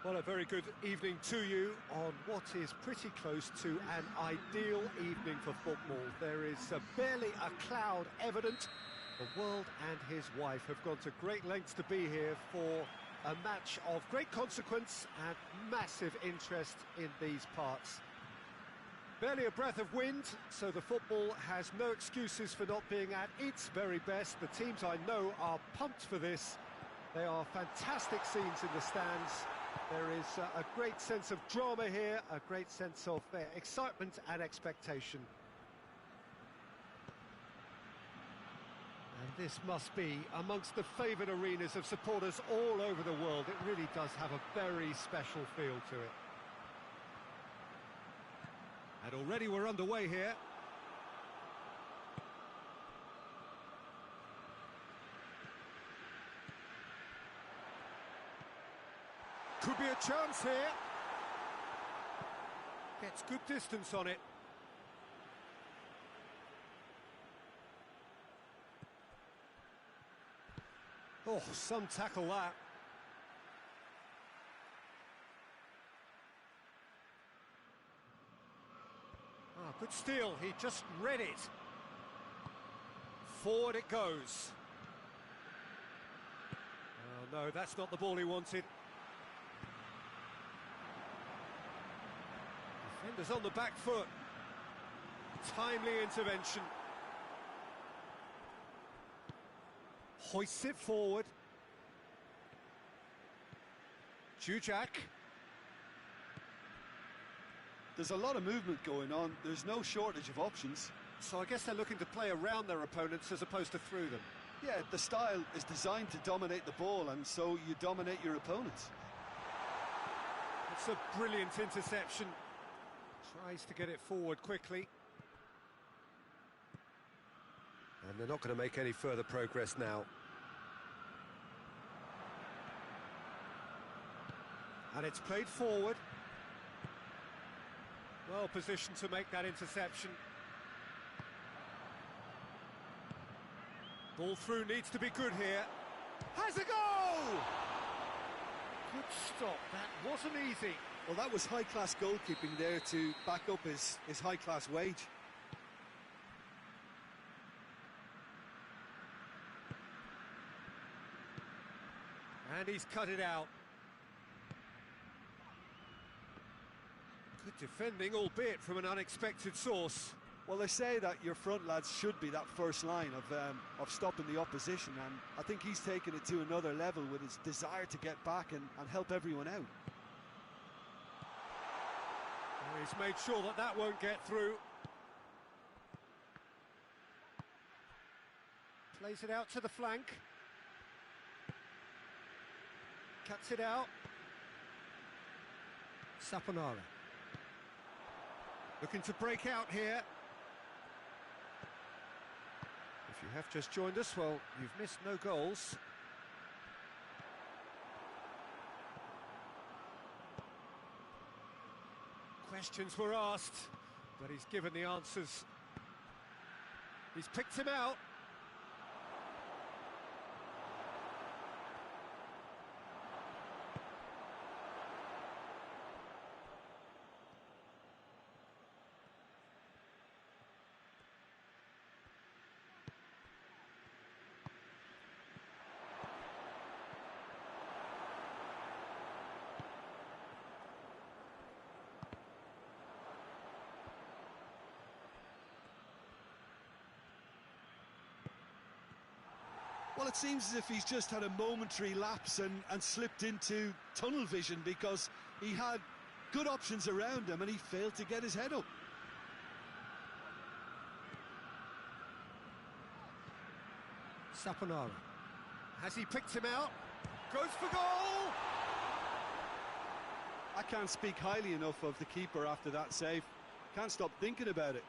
Well, a very good evening to you on what is pretty close to an ideal evening for football. There is barely a cloud evident. The world and his wife have gone to great lengths to be here for a match of great consequence and massive interest in these parts. Barely a breath of wind, so the football has no excuses for not being at its very best. The teams I know are pumped for this. They are fantastic scenes in the stands. There is a great sense of drama here, a great sense of excitement and expectation. And this must be amongst the favoured arenas of supporters all over the world. It really does have a very special feel to it. And already we're underway here. Could be a chance here. Gets good distance on it. Oh, some tackle that. Ah, good steal, he just read it. Forward it goes. Oh no, that's not the ball he wanted. Defenders on the back foot. Timely intervention. Hoists it forward. Jujak. There's a lot of movement going on, there's no shortage of options. So I guess they're looking to play around their opponents as opposed to through them. Yeah, the style is designed to dominate the ball, and so you dominate your opponents. It's a brilliant interception. Tries to get it forward quickly. And they're not going to make any further progress now. And it's played forward. Well positioned to make that interception. Ball through needs to be good here. Has a goal! Good stop, that wasn't easy. Well, that was high-class goalkeeping there to back up his high-class wage. And he's cut it out. Good defending, albeit from an unexpected source. Well, they say that your front lads should be that first line of stopping the opposition, and I think he's taken it to another level with his desire to get back and help everyone out. Well, he's made sure that that won't get through. Plays it out to the flank. Cuts it out. Saponara. Looking to break out here. If you have just joined us, well, you've missed no goals. Questions were asked, but he's given the answers. He's picked him out. Well, it seems as if he's just had a momentary lapse and slipped into tunnel vision, because he had good options around him and he failed to get his head up. Saponara. Has he picked him out? Goes for goal! I can't speak highly enough of the keeper after that save. Can't stop thinking about it.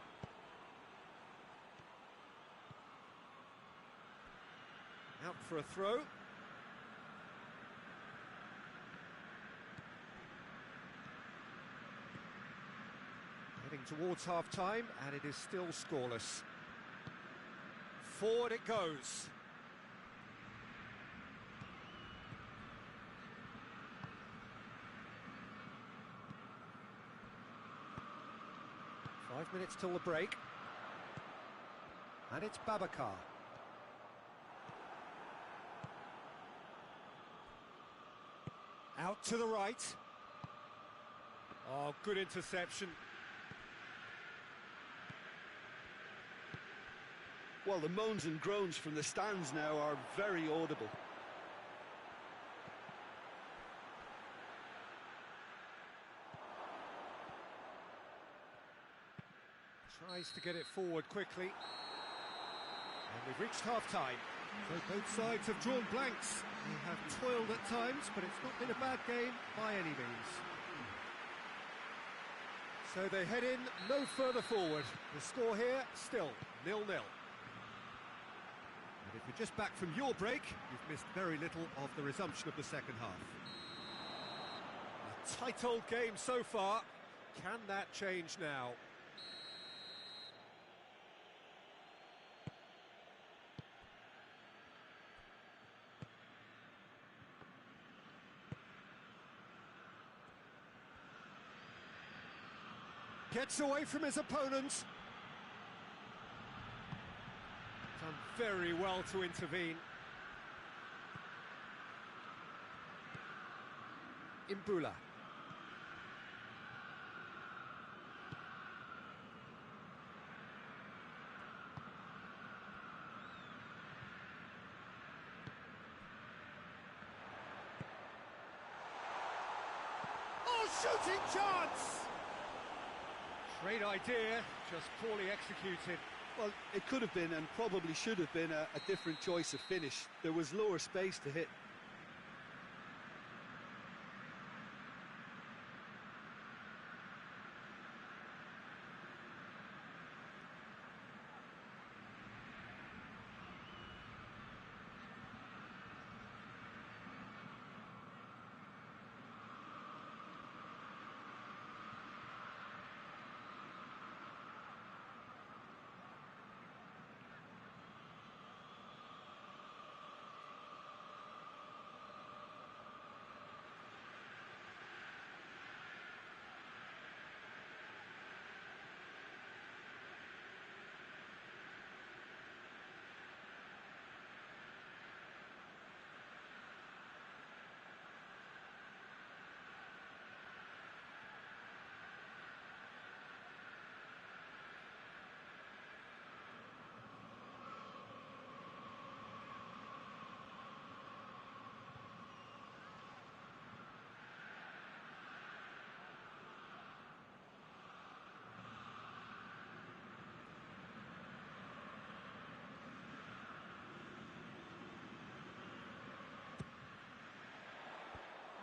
Out for a throw. Heading towards half-time, and it is still scoreless. Forward it goes. 5 minutes till the break. And it's Babacar. Out to the right. Oh, good interception. Well, the moans and groans from the stands now are very audible. Tries to get it forward quickly. And we've reached half-time. So both sides have drawn blanks. They have toiled at times, but it's not been a bad game by any means. So they head in no further forward. The score here, still 0-0. And if you're just back from your break, you've missed very little of the resumption of the second half. A tight old game so far. Can that change now? Gets away from his opponent. Done very well to intervene. Imbula. Oh, shooting chance! Great idea, just poorly executed. Well, it could have been and probably should have been a different choice of finish. There was lower space to hit.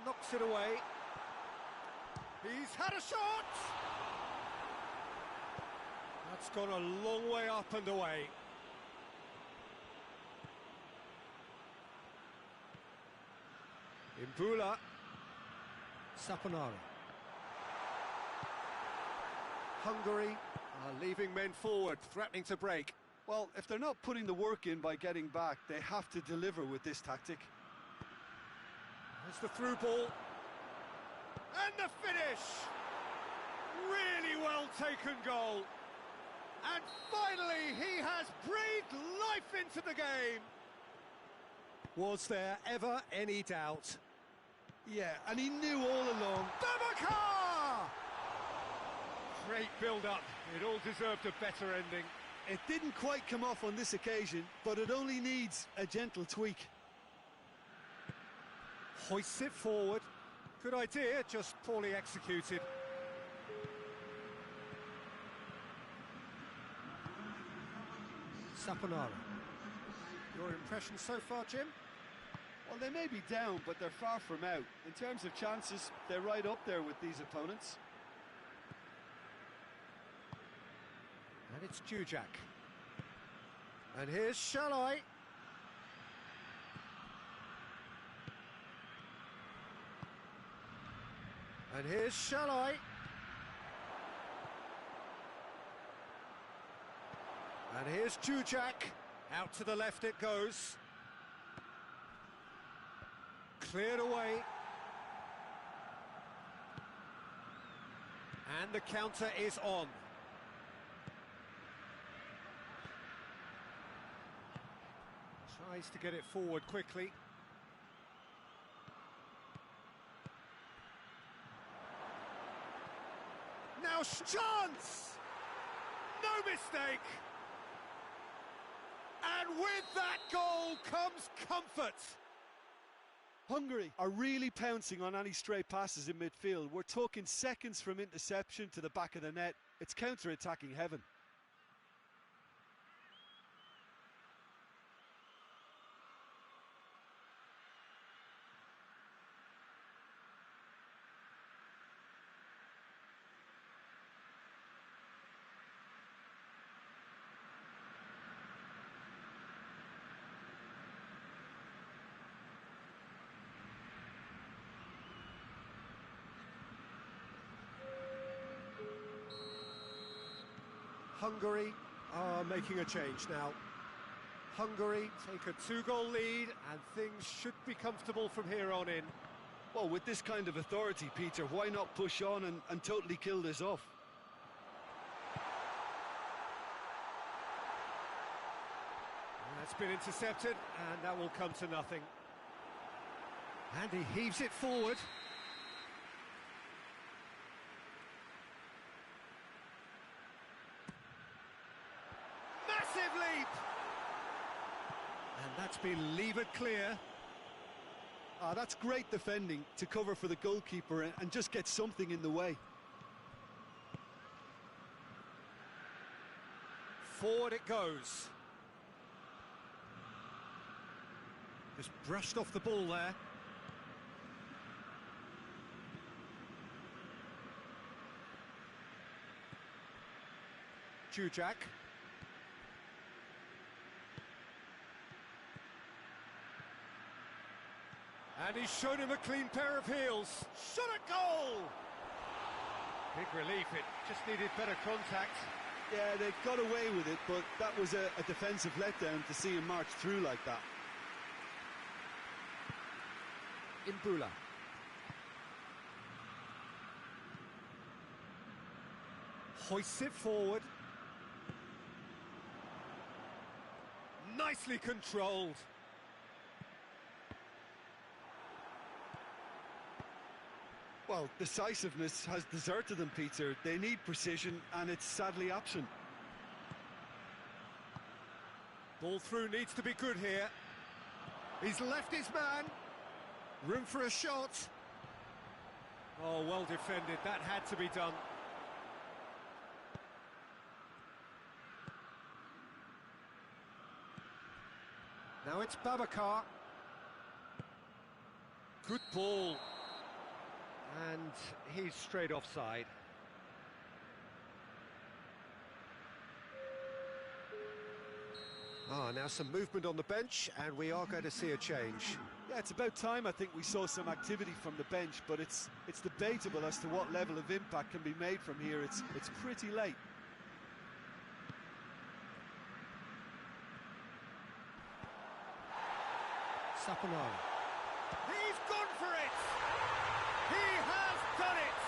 Knocks it away. He's had a shot! That's gone a long way up and away. Imbula. Saponara. Hungary are leaving men forward, threatening to break. Well, if they're not putting the work in by getting back, they have to deliver with this tactic. There's the through ball. And the finish! Really well taken goal. And finally, he has breathed life into the game. Was there ever any doubt? Yeah, and he knew all along. Babacar! Great build-up. It all deserved a better ending. It didn't quite come off on this occasion, but it only needs a gentle tweak. Hoists it forward. Good idea, just poorly executed. Saponara. Your impression so far, Jim? Well, they may be down, but they're far from out. In terms of chances, they're right up there with these opponents. And it's Jujak. And here's Shalai. And here's Shalai. And here's Jujak. Out to the left it goes. Cleared away. And the counter is on. Tries to get it forward quickly. Now chance! No mistake! And with that goal comes comfort. Hungary are really pouncing on any stray passes in midfield. We're talking seconds from interception to the back of the net. It's counter-attacking heaven. Hungary are making a change now. Hungary take a 2-goal lead and things should be comfortable from here on in. Well, with this kind of authority, Peter, why not push on and totally kill this off? That's been intercepted and that will come to nothing. And he heaves it forward. Massive leap! And that's been levered clear. That's great defending to cover for the goalkeeper and just get something in the way. Forward it goes. Just brushed off the ball there. Jujak. And he's shown him a clean pair of heels. Shot a goal! Big relief, it just needed better contact. Yeah, they got away with it, but that was a defensive letdown to see him march through like that. Imbula. Hoists it forward. Nicely controlled. Well, decisiveness has deserted them, Peter. They need precision, and it's sadly absent. Ball through needs to be good here. He's left his man. Room for a shot. Oh, well defended. That had to be done. Now it's Babacar. Good ball. And he's straight offside. Now some movement on the bench, and we are going to see a change. Yeah, it's about time I think we saw some activity from the bench, but it's debatable as to what level of impact can be made from here. It's pretty late. Saponara. He's gone for it! He has done it!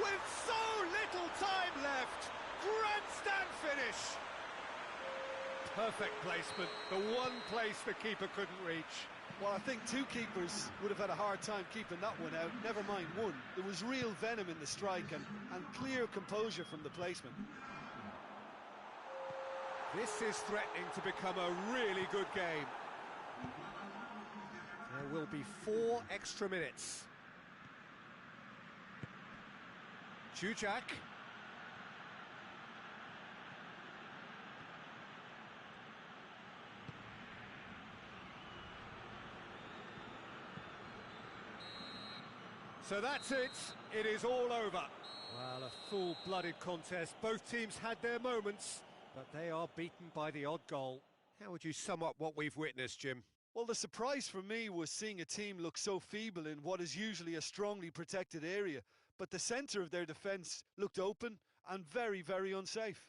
With so little time left, grandstand finish! Perfect placement, the one place the keeper couldn't reach. Well, I think two keepers would have had a hard time keeping that one out, never mind one. There was real venom in the strike and clear composure from the placement. This is threatening to become a really good game. There will be 4 extra minutes. Jujak. So that's it. It is all over. Well, a full-blooded contest. Both teams had their moments, but they are beaten by the odd goal. How would you sum up what we've witnessed, Jim? Well, the surprise for me was seeing a team look so feeble in what is usually a strongly protected area, but the centre of their defence looked open and very, very unsafe.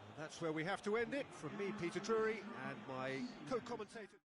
And that's where we have to end it. From me, Peter Drury, and my co-commentator.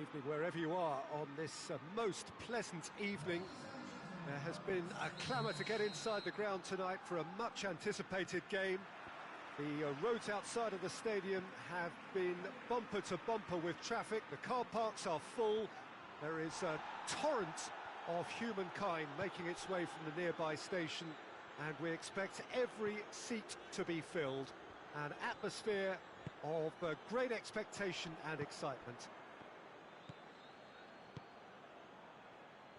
Evening wherever you are on this most pleasant evening. There has been a clamour to get inside the ground tonight for a much anticipated game. The roads outside of the stadium have been bumper to bumper with traffic. The car parks are full. There is a torrent of humankind making its way from the nearby station, and we expect every seat to be filled. An atmosphere of great expectation and excitement.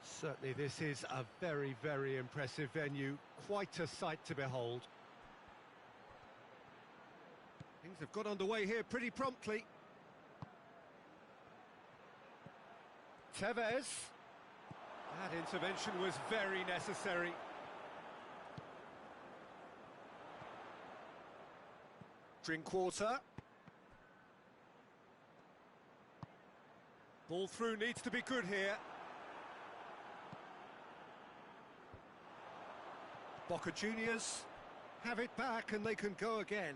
Certainly this is a very, very impressive venue. Quite a sight to behold. Things have got underway here pretty promptly. Tevez. That intervention was very necessary. Drinkwater. Ball through needs to be good here. Boca Juniors have it back and they can go again.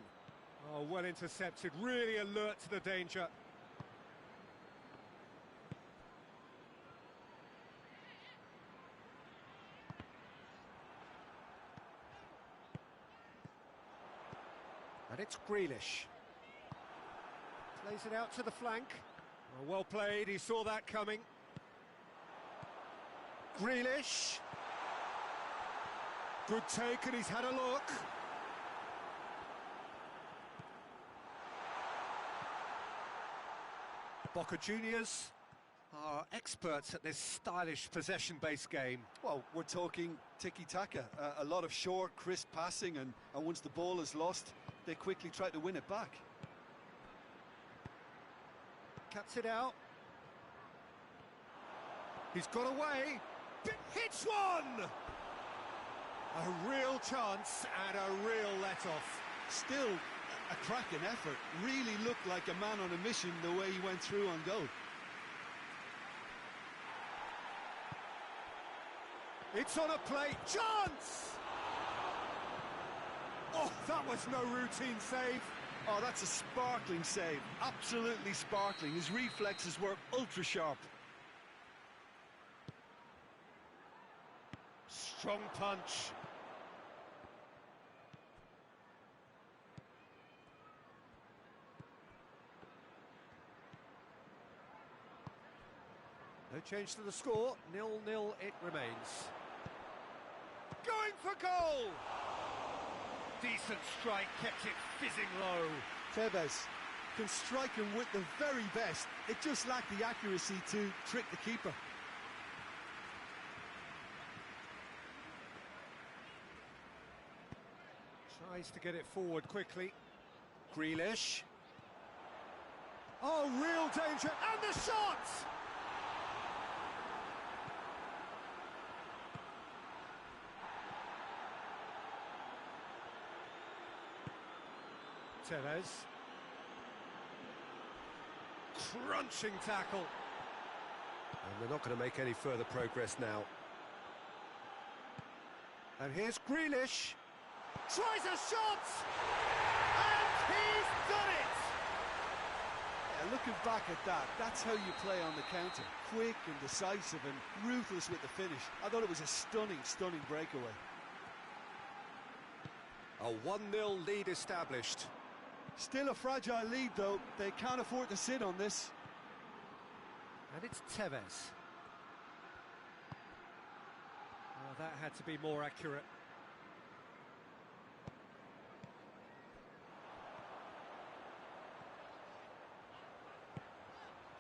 Oh, well intercepted, really alert to the danger. And it's Grealish. Plays it out to the flank. Oh, well played, he saw that coming. Grealish. Good take, and he's had a look. Boca Juniors are experts at this stylish possession-based game. Well, we're talking tiki-taka, a lot of short, crisp passing, and once the ball is lost, they quickly try to win it back. Cuts it out. He's got away. Hits one! A real chance and a real let-off. Still a cracking effort. Really looked like a man on a mission the way he went through on goal. It's on a plate. Chance! Oh, that was no routine save. Oh, that's a sparkling save. Absolutely sparkling. His reflexes were ultra-sharp. Strong punch. No change to the score, 0-0 it remains. Going for goal! Decent strike, kept it fizzing low. Tevez can strike him with the very best. It just lacked the accuracy to trick the keeper. Tries to get it forward quickly. Grealish. Oh, real danger, and the shot! Tevez. Crunching tackle. And they're not going to make any further progress now. And here's Grealish. Tries a shot! And he's done it! Yeah, looking back at that, that's how you play on the counter. Quick and decisive and ruthless with the finish. I thought it was a stunning, stunning breakaway. A 1-0 lead established. Still a fragile lead, though. They can't afford to sit on this. And it's Tevez. Oh, that had to be more accurate.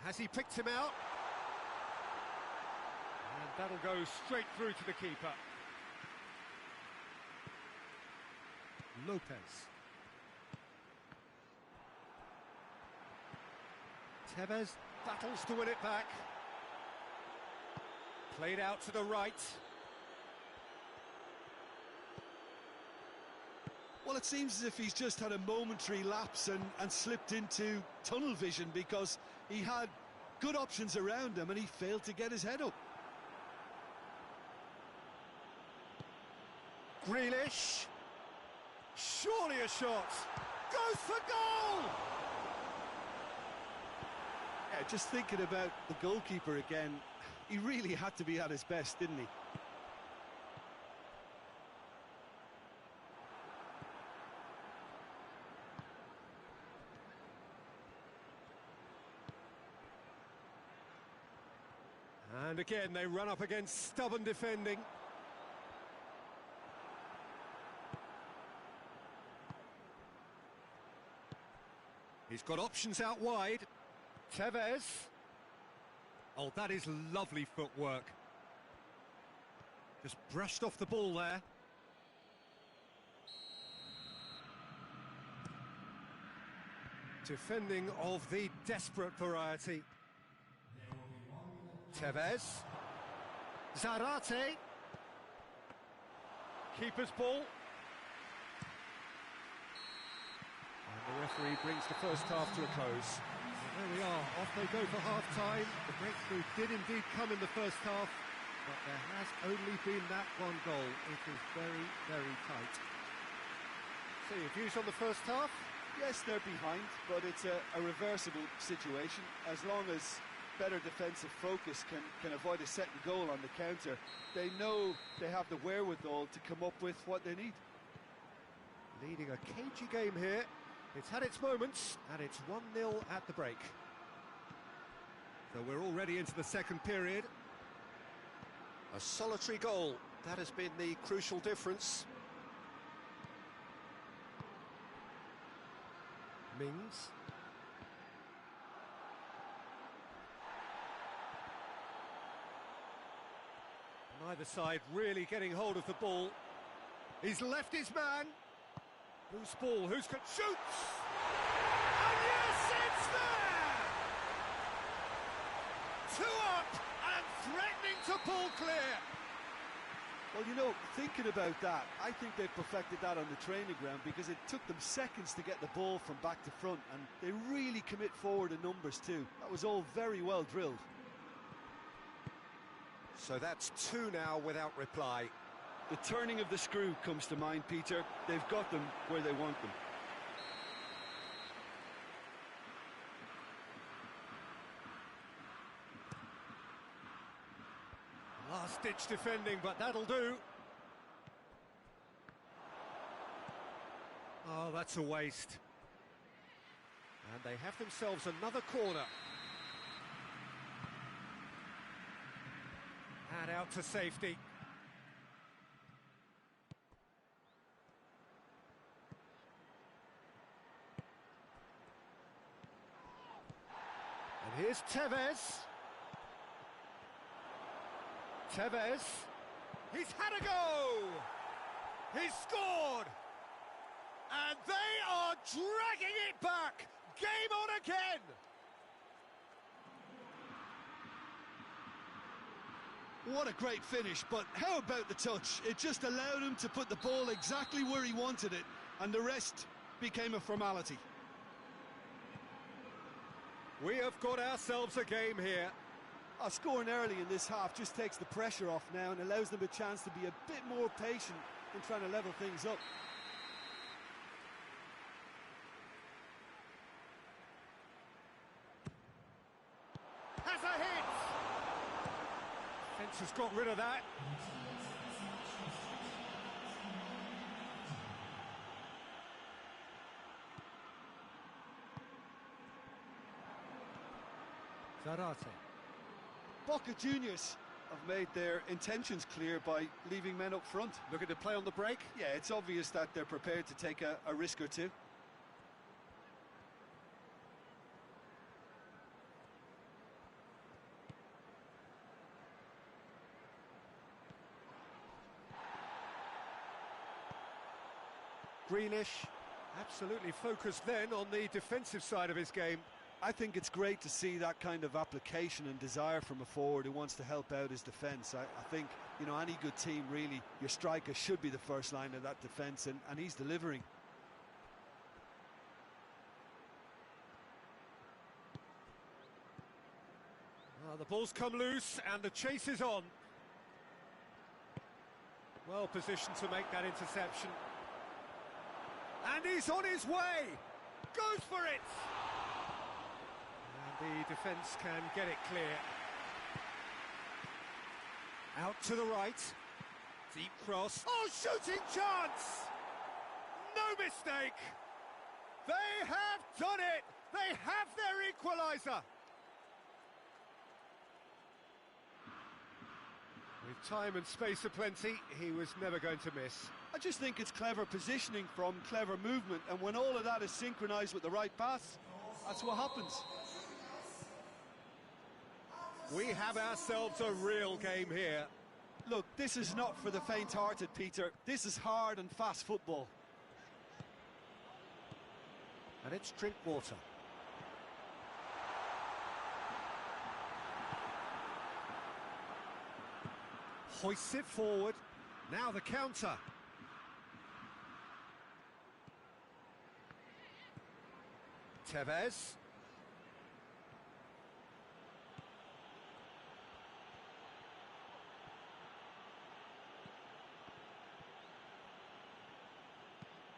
Has he picked him out? And that'll go straight through to the keeper. Lopez. Tevez battles to win it back. Played out to the right. Well, it seems as if he's just had a momentary lapse and slipped into tunnel vision, because he had good options around him and he failed to get his head up. Grealish. Surely a shot. Goes for goal! Yeah, just thinking about the goalkeeper again, he really had to be at his best, didn't he? And again, they run up against stubborn defending. He's got options out wide. Tevez. Oh, that is lovely footwork. Just brushed off the ball there. Defending of the desperate variety. Tevez. Zarate. Keeper's ball. And the referee brings the first half to a close. And there we are, off they go for half-time. The breakthrough did indeed come in the first half, but there has only been that one goal. It is very, very tight. So your views on the first half? Yes, they're behind, but it's a reversible situation. As long as better defensive focus can avoid a second goal on the counter, they know they have the wherewithal to come up with what they need. Leading a cagey game here. It's had its moments, and it's 1-0 at the break. So we're already into the second period. A solitary goal, that has been the crucial difference. Mings. Neither side really getting hold of the ball. He's left his man. Loose ball, who's got shoots! And yes, it's there! 2 up and threatening to pull clear. Well, you know, thinking about that, I think they perfected that on the training ground because it took them seconds to get the ball from back to front, and they really commit forward in numbers too. That was all very well drilled. So that's 2 now without reply. The turning of the screw comes to mind, Peter. They've got them where they want them. Last-ditch defending, but that'll do. Oh, that's a waste. And they have themselves another corner. And out to safety. And here's Tevez. Tevez. He's had a go! He's scored! And they are dragging it back! Game on again! What a great finish, but how about the touch? It just allowed him to put the ball exactly where he wanted it, and the rest became a formality. We have got ourselves a game here. Scoring early in this half just takes the pressure off now and allows them a chance to be a bit more patient in trying to level things up. Has a hit! Fence has got rid of that. Zarate. Boca Juniors have made their intentions clear by leaving men up front. Looking to play on the break? Yeah, it's obvious that they're prepared to take a risk or two. Greenish, absolutely focused then on the defensive side of his game. I think it's great to see that kind of application and desire from a forward who wants to help out his defence. I think, you know, any good team, really, your striker should be the first line of that defence, and he's delivering. The ball's come loose and the chase is on. Well positioned to make that interception. And he's on his way! Goes for it! And The defence can get it clear. Out to the right. Deep cross. Oh, shooting chance! No mistake! They have done it! They have their equaliser! With time and space aplenty, he was never going to miss. I just think it's clever positioning from clever movement, and when all of that is synchronised with the right pass, that's what happens. We have ourselves a real game here. Look, this is not for the faint-hearted, Peter. This is hard and fast football. And it's Drinkwater. Hoists it forward. Now the counter. Tevez.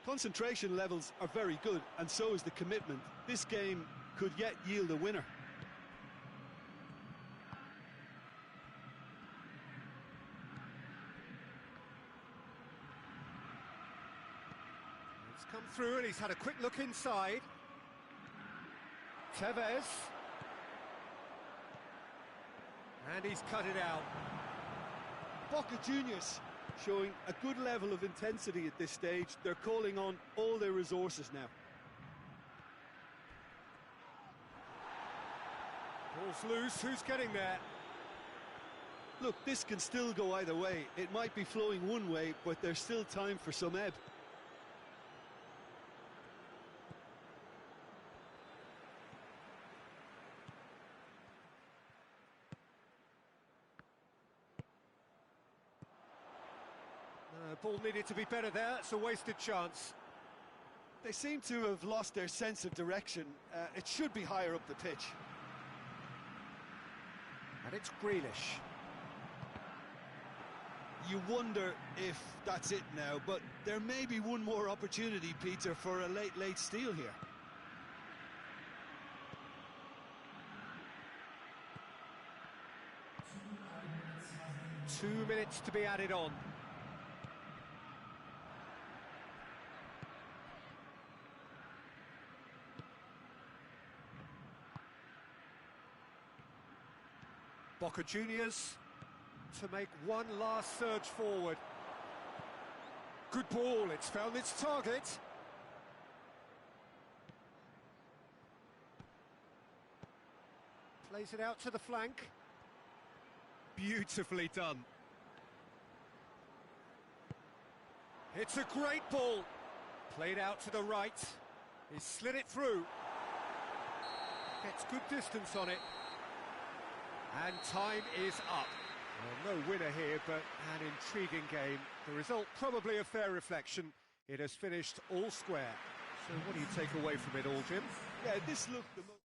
Concentration levels are very good, and so is the commitment. This game could yet yield a winner. It's come through and he's had a quick look inside. Tevez. And he's cut it out. Boca Juniors showing a good level of intensity at this stage. They're calling on all their resources now. Ball's loose, who's getting there? Look, this can still go either way. It might be flowing one way, but there's still time for some ebb. Ball needed to be better there, it's a wasted chance. They seem to have lost their sense of direction. It should be higher up the pitch. And it's Grealish. You wonder if that's it now, but there may be one more opportunity, Peter, for a late steal here. Two minutes to be added on. Boca Juniors to make one last surge forward. Good ball, it's found its target. Plays it out to the flank. Beautifully done. It's a great ball. Played out to the right. He slid it through. Gets good distance on it. And time is up. Well, no winner here, but an intriguing game. The result probably a fair reflection. It has finished all square. So what do you take away from it all, Jim? Yeah, this looked the most...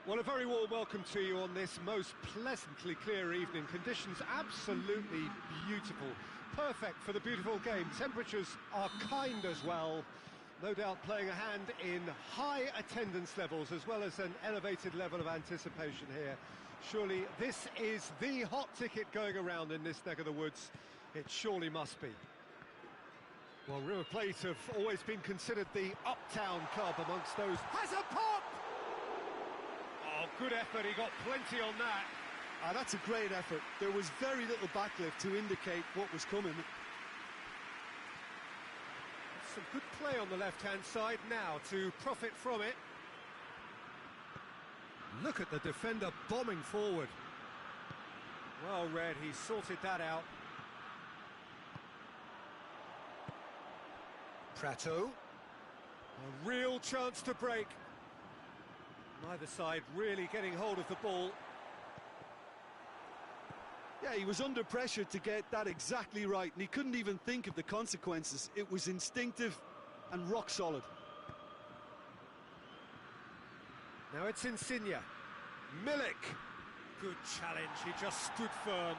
Well, a very warm welcome to you on this most pleasantly clear evening. Conditions absolutely beautiful. Perfect for the beautiful game. Temperatures are kind as well. No doubt playing a hand in high attendance levels as well as an elevated level of anticipation here. Surely this is the hot ticket going around in this neck of the woods. It surely must be. Well, River Plate have always been considered the uptown club amongst those. Has a pop! Oh, good effort, he got plenty on that. That's a great effort. There was very little backlift to indicate what was coming. Some good play on the left-hand side now to profit from it. Look at the defender bombing forward. Well read, he sorted that out. Prato. A real chance to break. Neither side really getting hold of the ball. Yeah, he was under pressure to get that exactly right, and he couldn't even think of the consequences. It was instinctive and rock solid. Now it's Insigne. Milik. Good challenge, he just stood firm.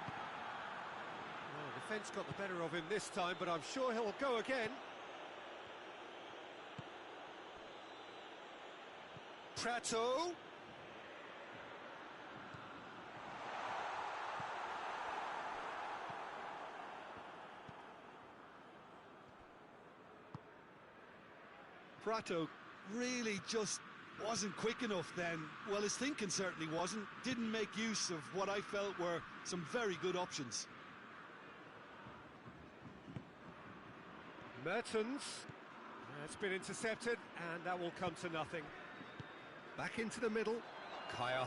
Well, defence got the better of him this time, but I'm sure he'll go again. Prato. Prato really just wasn't quick enough then. Well, his thinking certainly wasn't. Didn't make use of what I felt were some very good options. Mertens. It's been intercepted, and that will come to nothing. Back into the middle. Kaya.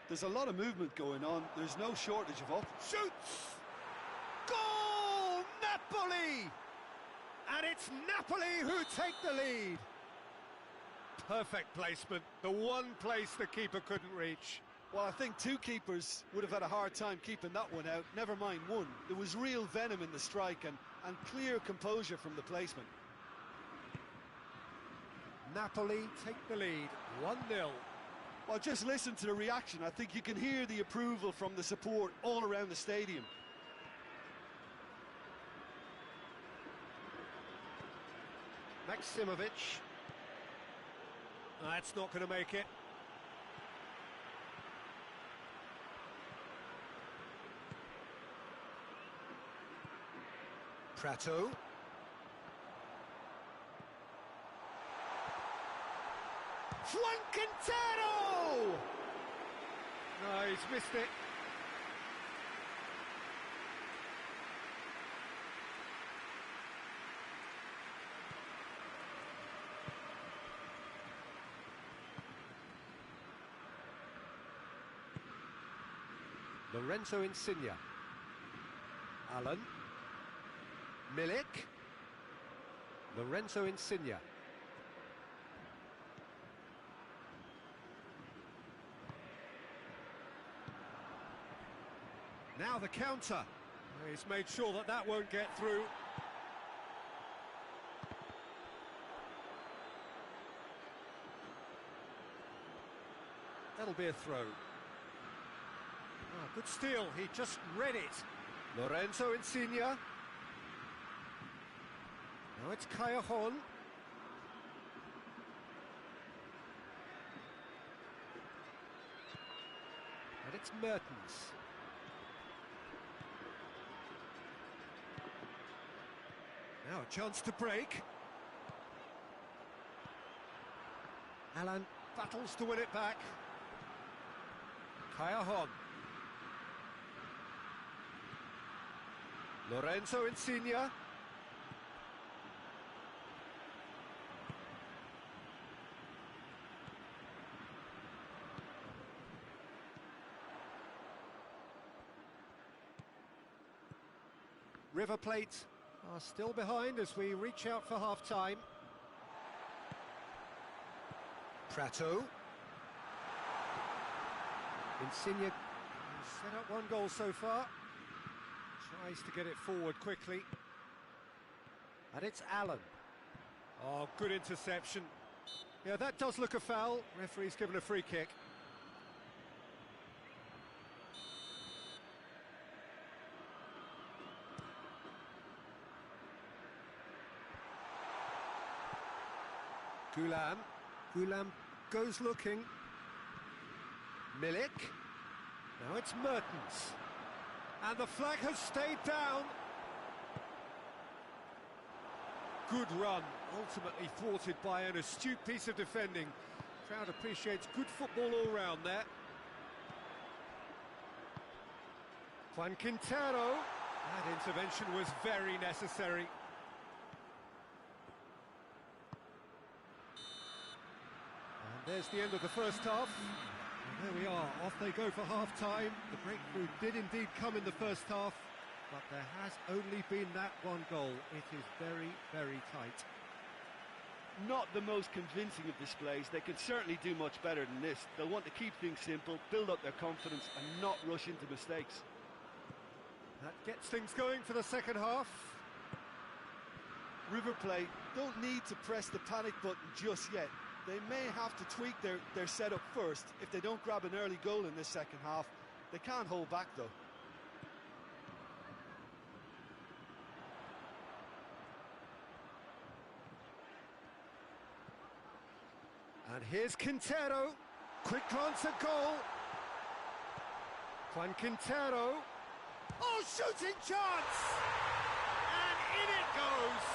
There's a lot of movement going on. There's no shortage of up. Shoots! Goal! Napoli! And it's Napoli who take the lead. Perfect placement. The one place the keeper couldn't reach. Well, I think two keepers would have had a hard time keeping that one out, never mind one. There was real venom in the strike and clear composure from the placement. Napoli take the lead, 1-0. Well, just listen to the reaction. I think you can hear the approval from the support all around the stadium. Maksimovic. That's not going to make it. Prato. Quintero! No, he's missed it. Lorenzo Insigne. Allen. Milik. Lorenzo Insigne. Now the counter. He's made sure that that won't get through. That'll be a throw. Oh, good steal, he just read it. Lorenzo Insigne. Now it's Callejon. And it's Mertens. Now a chance to break. Alan battles to win it back. Callejon. Lorenzo Insigne. River Plate are still behind as we reach out for half-time. Prato. Insigne set up one goal so far. Tries to get it forward quickly. And it's Allen. Oh, good interception. Yeah, that does look a foul. Referee's given a free kick. Gulam goes looking. Milik. Now it's Mertens. And the flag has stayed down. Good run, ultimately thwarted by an astute piece of defending. Crowd appreciates good football all round there. Juan Quintero. That intervention was very necessary. And there's the end of the first half. And there we are, off they go for half-time. The breakthrough did indeed come in the first half, but there has only been that one goal. It is very, very tight. Not the most convincing of displays. They could certainly do much better than this. They'll want to keep things simple, build up their confidence and not rush into mistakes. That gets things going for the second half. River Plate don't need to press the panic button just yet. They may have to tweak their setup first. If they don't grab an early goal in this second half, they can't hold back though. And here's Quintero. Quick glance at goal. Juan Quintero. Oh, shooting chance! And in it goes!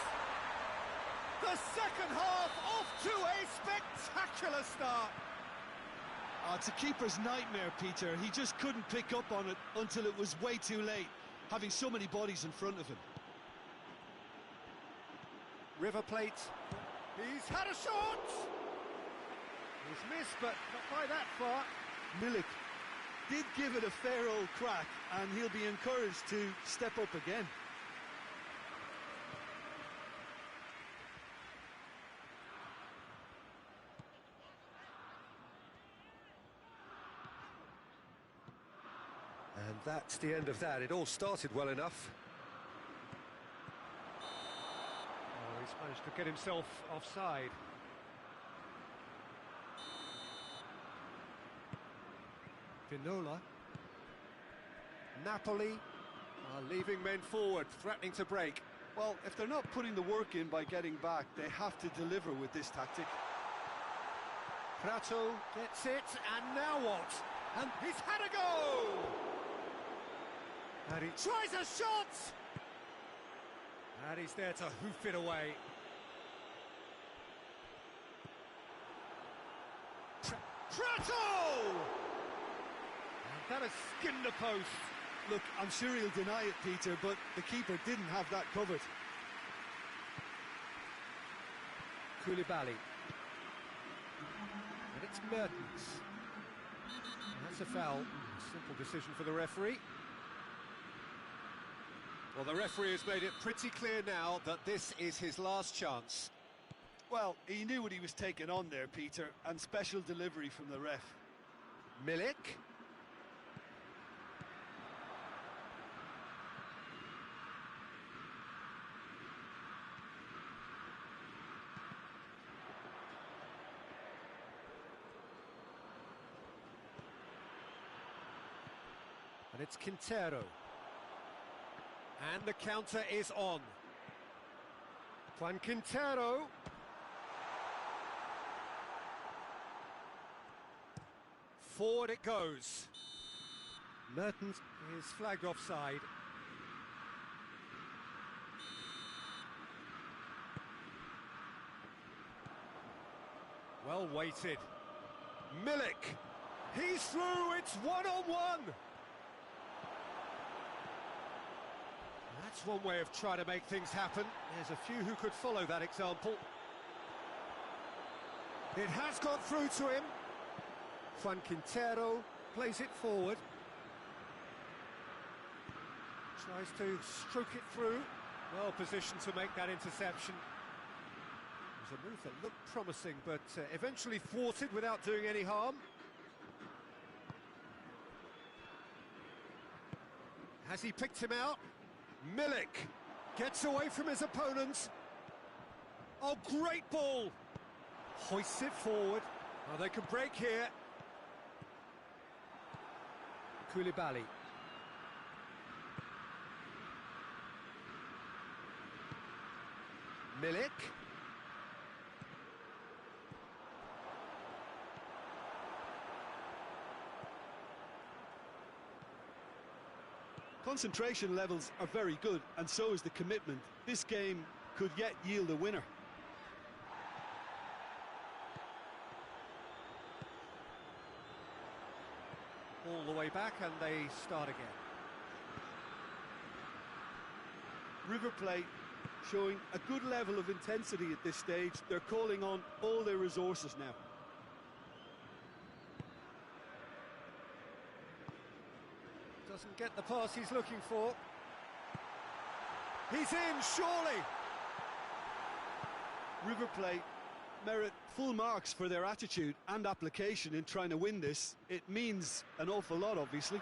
The second half off to a spectacular start. It's a keeper's nightmare, Peter. He just couldn't pick up on it until it was way too late, having so many bodies in front of him. River Plate. He's had a shot! He's missed, but not by that far. Milik did give it a fair old crack, and he'll be encouraged to step up again. And that's the end of that. It all started well enough. Oh, he's managed to get himself offside. Vinola. Napoli are leaving men forward, threatening to break. Well, if they're not putting the work in by getting back, they have to deliver with this tactic. Prato gets it, and now what? And he's had a go! And he tries a shot! And he's there to hoof it away. Prato! That has skinned the post. Look, I'm sure he'll deny it, Peter, but the keeper didn't have that covered. Koulibaly. And it's Mertens. And that's a foul. Simple decision for the referee. Well, the referee has made it pretty clear now that this is his last chance. Well, he knew what he was taking on there, Peter, and special delivery from the ref. Milik. And it's Quintero. And the counter is on. Juan Quintero. Forward it goes. Mertens is flagged offside. Well weighted. Milik. He's through. It's one-on-one. That's one way of trying to make things happen. There's a few who could follow that example. It has got through to him. Juan Quintero plays it forward. Tries to stroke it through. Well positioned to make that interception. It was a move that looked promising, but eventually thwarted without doing any harm. Has he picked him out? Milik gets away from his opponents. Oh, great ball! Hoists it forward. Oh, they can break here. Koulibaly. Milik. Concentration levels are very good, and so is the commitment. This game could yet yield a winner. All the way back, and they start again. River Plate showing a good level of intensity at this stage. They're calling on all their resources now. Doesn't get the pass he's looking for. He's in, surely! River Plate merit full marks for their attitude and application in trying to win this. It means an awful lot, obviously.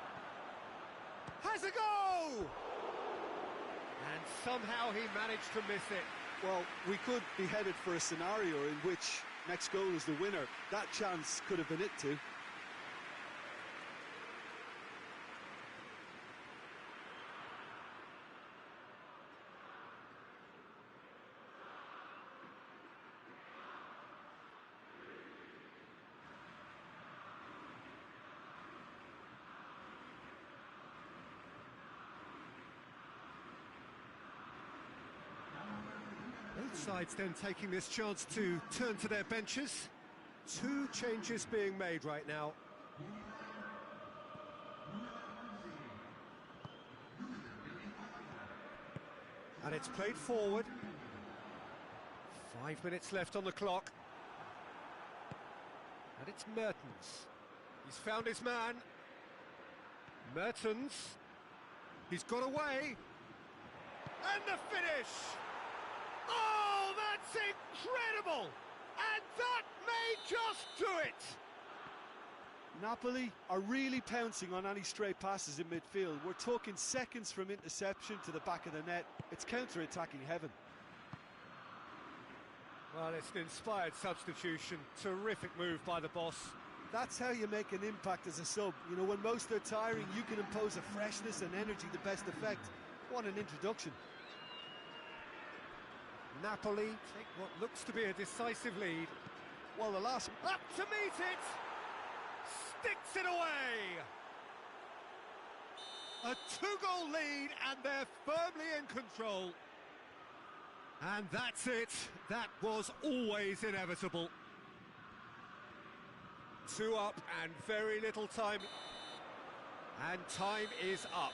Has a go! And somehow he managed to miss it. Well, we could be headed for a scenario in which next goal is the winner. That chance could have been it too. Both sides then taking this chance to turn to their benches. Two changes being made right now. And it's played forward. 5 minutes left on the clock. And it's Mertens. He's found his man. Mertens. He's got away. And the finish! Oh, that's incredible! And that may just do it! Napoli are really pouncing on any stray passes in midfield. We're talking seconds from interception to the back of the net. It's counter-attacking heaven. Well, it's an inspired substitution. Terrific move by the boss. That's how you make an impact as a sub. You know, when most are tiring, you can impose a freshness and energy to best effect. What an introduction. Napoli take what looks to be a decisive lead. Well, the last... Up to meet it! Sticks it away! A two-goal lead, and they're firmly in control. And that's it. That was always inevitable. 2 up and very little time. And time is up.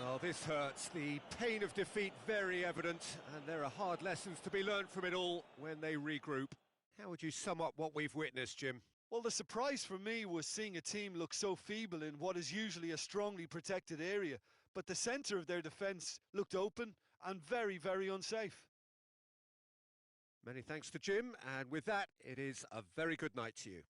Well, this hurts. The pain of defeat very evident, and there are hard lessons to be learned from it all when they regroup. How would you sum up what we've witnessed, Jim? Well, the surprise for me was seeing a team look so feeble in what is usually a strongly protected area, but the centre of their defence looked open and very, very unsafe. Many thanks to Jim, and with that, it is a very good night to you.